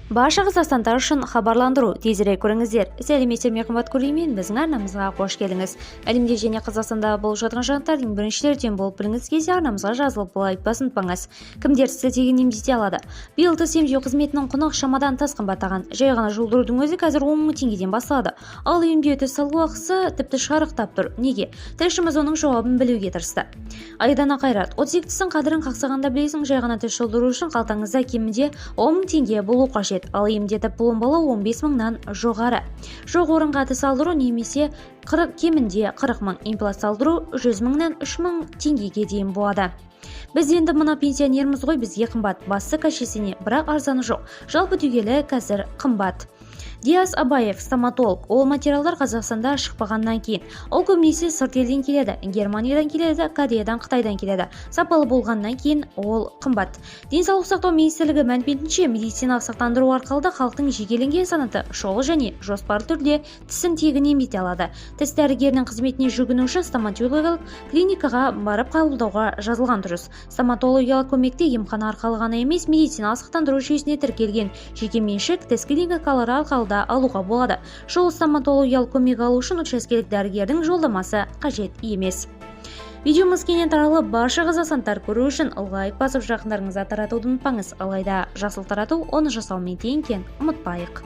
Барша қазақстандықтар үшін хабарландыру, тезірек көріңіздер. Сәлеметсіздер ме қымбатты көрермен, біздің арнамызға қош келдіңіз. Әлемде және Қазақстанда болып жатқан жаңалықтардың біріншілерден болып біліңіз келсе, арнамызға жазылып лайк басынпаңыз. Кімдер сізді тегін емдете алады? Биыл тіс емдеу қызметінің құны шамадан тыс қымбаттаған. Жай ғана жұлдырудың өзі қазір 10 мың теңгеден басталады. Ал емдеу тіс салу ақысы тіпті шарықтап тұр. Неге? Тілшіміз оның жауабын білуге тырысты. Айдана Қайрат, 32 тістің қадірін қақсағанда білесің, жай ғана тіс жұлдыру үшін қалтаңызда кемінде 10 мың теңге болу қажет. Ал емдетіп пломбалау 15 мыңнан жоғары. Жоқ орынға тіс алдыру немесе кемінде 40 мың, имплант салдыру 100 мыңнан 3 мың теңгеге дейін болады. Біз енді мына пенсионерміз ғой, бізге қымбат, басы кәшесіне, бірақ арзаны жоқ. Жалпы түгелі қазір қымбат. Диас Абаев, стоматолог, ол материалдар Қазақстанда шықпағаннан кейін. Ол көбінесе сырт елден келеді, Германиядан келеді, Кореядан, Қытайдан келеді. Сапалы болғаннан кейін ол қымбат. Денсаулық сақтау министрлігі мәліметінше, медициналық сақтандыру арқылы халықтың жекеленген санаты шұғыл және жоспарлы түрде тісін тегін емдете алады. Тіс дәрігерінің қызметіне жүгіну үшін стоматологиялық клиникаға барып қабылдауға жазылған дұрыс. Стоматологиялық көмекте емхана арқылы ғана емес, медициналық сақтандыру жүйесіне тіркелген жекеменшік тіс клиникалары арқылы алуға болады. Шұғыл стоматологиялық көмек алу үшін учаскелік дәрігердің жолдамасы қажет емес. Видеомыз кеңінен таралып, барша қазақстандықтар көру үшін лайк басып жақындарыңызға таратуды ұмытпаңыз. Алайда жақсылық тарату, оны жасаумен тең ұмытпайық.